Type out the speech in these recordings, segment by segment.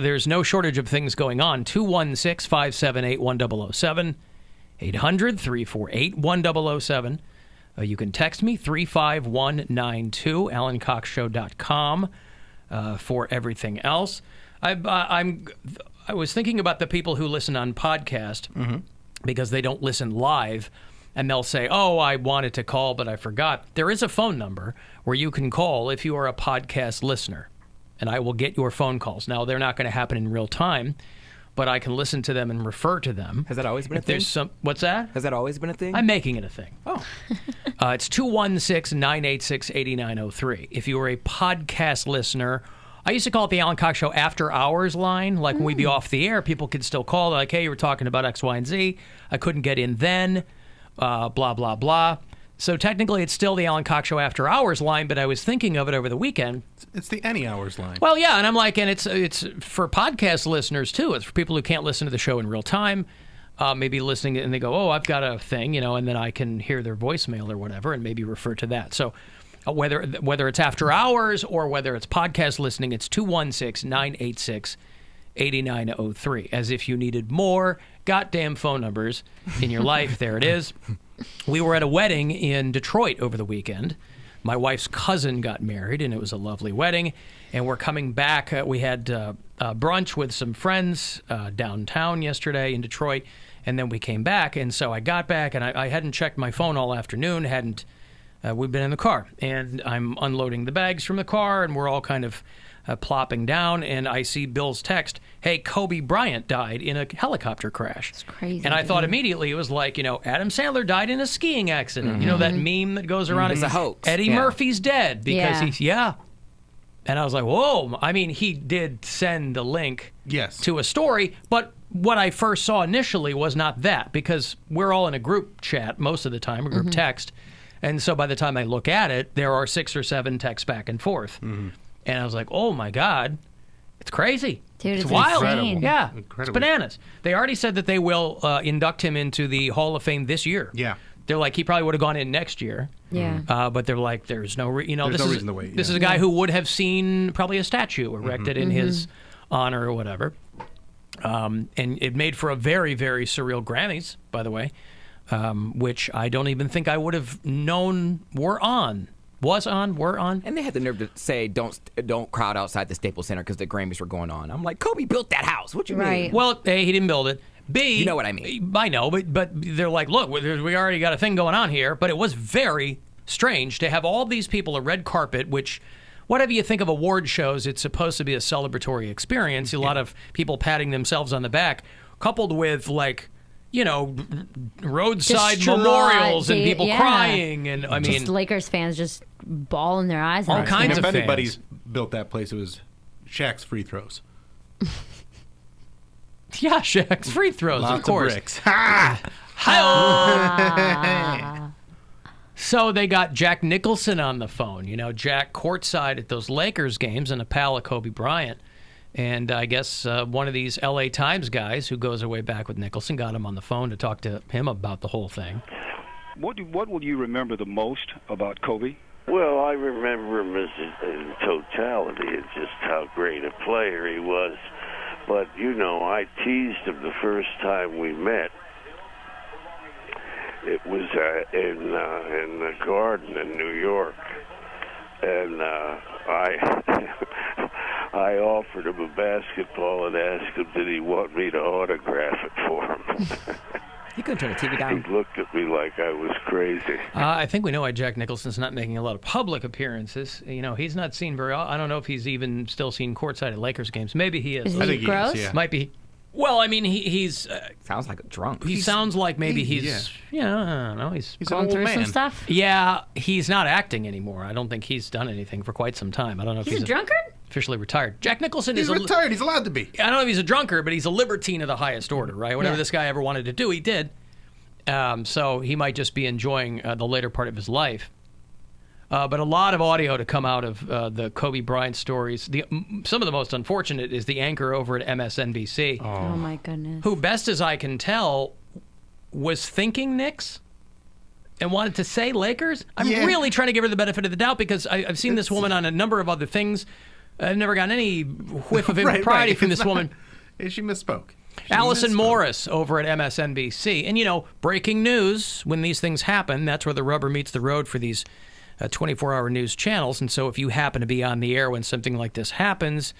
There's no shortage of things going on. 216-578-1007, 800-348-1007. You can text me, 35192, AlanCoxShow.com, for everything else. I was thinking about the people who listen on podcast because they don't listen live, and they'll say, oh, I wanted to call, but I forgot. There is a phone number where you can call if you are a podcast listener, and I will get your phone calls. Now, they're not going to happen in real time, but I can listen to them and refer to them. Has that always been a thing? What's that? Has that always been a thing? I'm making it a thing. Oh. It's 216-986-8903. If you are a podcast listener, I used to call it the Alan Cox Show after hours line. Like when we'd be off the air, people could still call. Like, hey, you were talking about X, Y, and Z. I couldn't get in then. Blah, blah, blah. So technically, it's still the Alan Cox Show after hours line, but I was thinking of it over the weekend. It's the any hours line. Well, yeah, and I'm like, and it's for podcast listeners too. It's for people who can't listen to the show in real time, maybe listening and they go, oh, I've got a thing, and then I can hear their voicemail or whatever, and maybe refer to that. So whether it's after hours or whether it's podcast listening, it's 216-986-8903. As if you needed more goddamn phone numbers in your life, there it is. We were at a wedding in Detroit over the weekend. My wife's cousin got married, and it was a lovely wedding. And we're coming back. We had brunch with some friends downtown yesterday in Detroit, and then we came back. And so I got back, and I hadn't checked my phone all afternoon. We've been in the car, and I'm unloading the bags from the car, and we're all kind of plopping down, and I see Bill's text, hey, Kobe Bryant died in a helicopter crash. It's crazy. And I thought immediately it was like, Adam Sandler died in a skiing accident. That meme that goes around? It's a hoax. Eddie Murphy's dead because he's, And I was like, whoa. I mean, he did send the link to a story, but what I first saw initially was not that, because we're all in a group chat most of the time, a group text. And so by the time I look at it, there are 6 or 7 texts back and forth. And I was like, oh, my God, it's crazy. Dude, it's wild. Insane. Yeah, Incredible. It's bananas. They already said that they will induct him into the Hall of Fame this year. Yeah. They're like, he probably would have gone in next year. Yeah. But they're like, there's no There's no reason to wait. This is a guy who would have seen probably a statue erected in his honor or whatever. And it made for a very, very surreal Grammys, by the way, which I don't even think I would have known were on. Were on. And they had the nerve to say, don't crowd outside the Staples Center because the Grammys were going on. I'm like, Kobe built that house. What you mean? Well, A, he didn't build it. B, you know what I mean. I know, but they're like, look, we already got a thing going on here. But it was very strange to have all these people, a red carpet, which, whatever you think of award shows, it's supposed to be a celebratory experience. A lot of people patting themselves on the back, coupled with roadside Distraught, memorials and people crying, and I mean, just Lakers fans just bawling their eyes out. All kinds of if fans. anybody's built that place, it was Shaq's free throws. Yeah, Shaq's free throws, Lots of course. bricks. Ha! So they got Jack Nicholson on the phone. Jack courtside at those Lakers games and a pal of Kobe Bryant. And I guess one of these L.A. Times guys who goes way back with Nicholson got him on the phone to talk to him about the whole thing. What will you remember the most about Kobe? Well, I remember him in totality. It's just how great a player he was. But, I teased him the first time we met. It was in the Garden in New York. And I offered him a basketball and asked him, did he want me to autograph it for him? He couldn't turn the TV down. He looked at me like I was crazy. I think we know why Jack Nicholson's not making a lot of public appearances. He's not seen very often. I don't know if he's even still seen courtside at Lakers games. Maybe he is. Is he gross? He is, yeah. Might be. Well, I mean, he's... sounds like a drunk. He sounds like maybe he's... I don't know. He's an Going old through some man. stuff. Yeah, he's not acting anymore. I don't think he's done anything for quite some time. I don't know if He's he's a drunkard? officially retired. Jack Nicholson He's is retired. He's allowed to be. I don't know if he's a drunkard, but he's a libertine of the highest order, right? Whatever this guy ever wanted to do, he did. So he might just be enjoying the later part of his life. But a lot of audio to come out of the Kobe Bryant stories. Some of the most unfortunate is the anchor over at MSNBC. Oh my goodness. Who, best as I can tell, was thinking Knicks and wanted to say Lakers. I'm really trying to give her the benefit of the doubt because I've seen this woman on a number of other things I've never gotten any whiff of Right, impropriety right. from this woman. She misspoke. Allison Morris over at MSNBC. And, breaking news, when these things happen, that's where the rubber meets the road for these 24-hour news channels. And so if you happen to be on the air when something like this happens,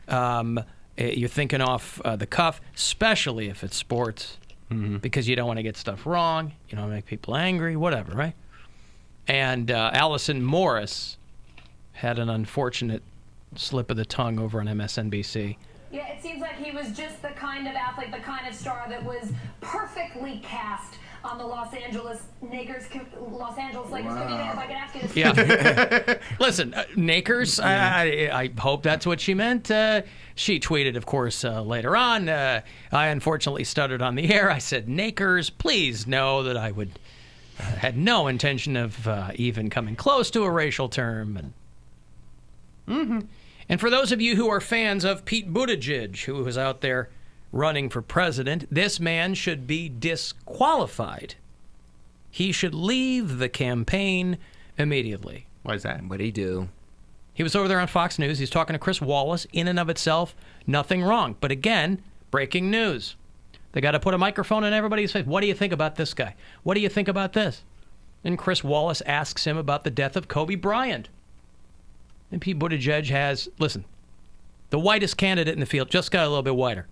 you're thinking off the cuff, especially if it's sports, because you don't want to get stuff wrong. You don't want to make people angry, whatever, right? And Allison Morris had an unfortunate slip of the tongue over on MSNBC. Yeah, it seems like he was just the kind of athlete, the kind of star that was perfectly cast on the Los Angeles Lakers. Wow. If I could ask you to Yeah. Listen, Nakers, I hope that's what she meant. She tweeted, of course, later on. I unfortunately stuttered on the air. I said, Nakers, please know that I had no intention of even coming close to a racial term. And for those of you who are fans of Pete Buttigieg, who was out there running for president, this man should be disqualified. He should leave the campaign immediately. Why is that? What'd he do? He was over there on Fox News. He's talking to Chris Wallace. In and of itself, nothing wrong. But again, breaking news. They got to put a microphone in everybody's face. What do you think about this guy? What do you think about this? And Chris Wallace asks him about the death of Kobe Bryant. And Pete Buttigieg has, listen, the whitest candidate in the field, just got a little bit whiter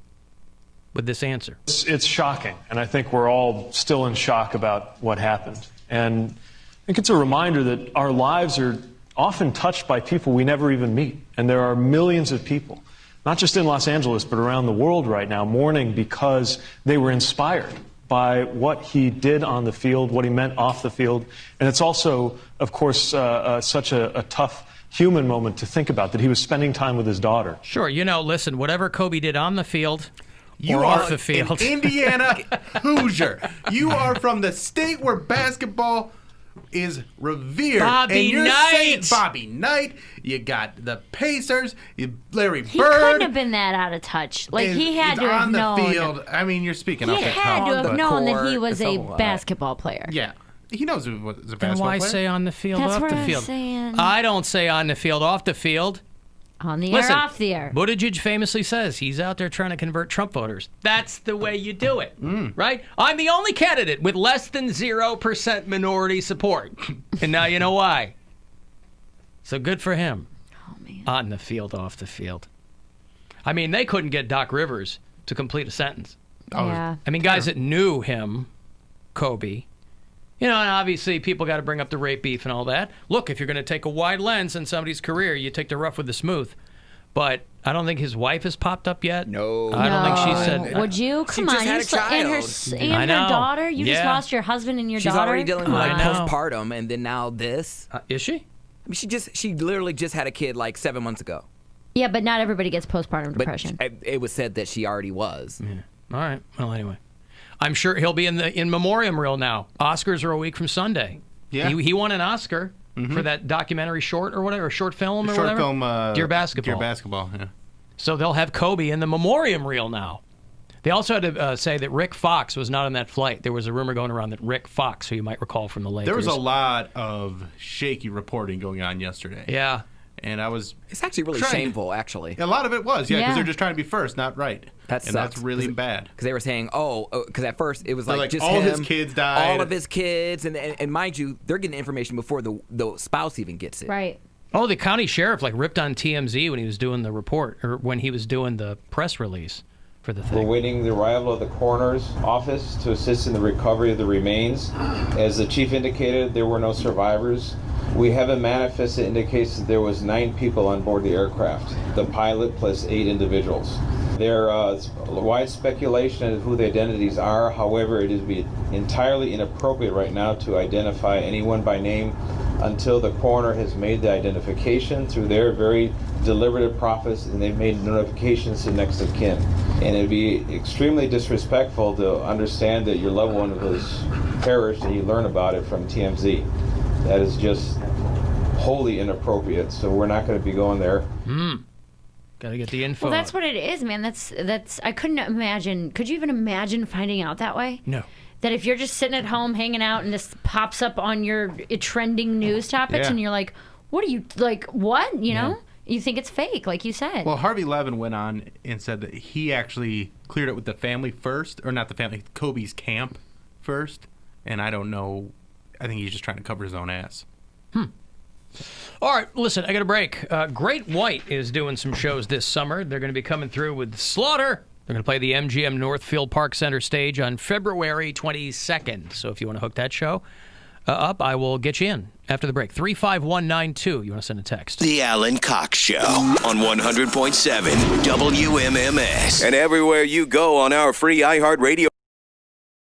with this answer. It's shocking, and I think we're all still in shock about what happened. And I think it's a reminder that our lives are often touched by people we never even meet. And there are millions of people, not just in Los Angeles, but around the world right now, mourning because they were inspired by what he did on the field, what he meant off the field. And it's also, of course, such a tough human moment to think about, that he was spending time with his daughter. Sure, listen, whatever Kobe did on the field You or are off the field. an Indiana Hoosier. You are from the state where basketball is revered. Bobby and you're Knight. saying Bobby Knight. You got the Pacers. Larry Bird. He couldn't have been that out of touch. Like, he had to have on the known. field. I mean, you're speaking He off the had cuff, to have but- known that he court, was it's a a lot. basketball player. Yeah. He knows he was a Then basketball why player. say on the field, That's off what the I'm field? saying. I don't say on the field, off the field. On the Listen, air, off the air. Buttigieg famously says he's out there trying to convert Trump voters. That's the way you do it, right? I'm the only candidate with less than 0% minority support. And now you know why. So good for him. Oh, man. On the field, off the field. I mean, they couldn't get Doc Rivers to complete a sentence. Yeah. I mean, guys that knew him, Kobe, and obviously people got to bring up the rape beef and all that. Look, if you're going to take a wide lens in somebody's career, you take the rough with the smooth. But I don't think his wife has popped up yet. No. I don't think she said. Would you? She Come just on. had You a saw- and her, child. and I her know. daughter? You just Yeah. lost your husband and your She's daughter? already dealing with I know. postpartum, and then now this. Is she? I mean, she literally just had a kid like 7 months ago. Yeah, but not everybody gets postpartum But depression. it was said that she already was. All right. Well, anyway, I'm sure he'll be in memoriam reel now. Oscars are a week from Sunday. Yeah. He won an Oscar for that documentary short or whatever, short film or Short whatever. film. Dear Basketball. Dear Basketball, yeah. So they'll have Kobe in the memoriam reel now. They also had to say that Rick Fox was not on that flight. There was a rumor going around that Rick Fox, who you might recall from the Lakers. There was a lot of shaky reporting going on yesterday. Yeah. And I was... It's actually really Trying to- shameful, actually. A lot of it was, yeah, because Yeah. they're just trying to be first, not right. That and that's sucks. really bad. Because they were saying, because at first it was They're like like, just all him, his kids died. all of his kids, and mind you, they're getting information before the spouse even gets it. Right. Oh, the county sheriff ripped on TMZ when he was doing the report, or when he was doing the press release for the We're thing. waiting the arrival of the coroner's office to assist in the recovery of the remains. As the chief indicated, there were no survivors. We have a manifest that indicates that there was 9 people on board the aircraft, the pilot plus 8 individuals. There is wide speculation as to who the identities are. However, it is entirely inappropriate right now to identify anyone by name until the coroner has made the identification through their very deliberative process, and they've made notifications to next of kin. And it'd be extremely disrespectful to understand that your loved one was perished and you learn about it from TMZ. That is just wholly inappropriate, so we're not going to be going there. Got to get the info. Well, that's what it is, man. That's. I couldn't imagine. Could you even imagine finding out that way? No. That if you're just sitting at home hanging out and this pops up on your trending news topics Yeah. and you're like, what are you, like, what? You know? You think it's fake, like you said. Well, Harvey Levin went on and said that he actually cleared it with the family first, or not the family, Kobe's camp first. And I don't know. I think he's just trying to cover his own ass. All right, listen, I got a break. Great White is doing some shows this summer. They're going to be coming through with Slaughter. They're going to play the MGM Northfield Park Center stage on February 22nd. So if you want to hook that show up, I will get you in after the break. 35192. You want to send a text? The Alan Cox Show on 100.7 WMMS. And everywhere you go on our free iHeartRadio.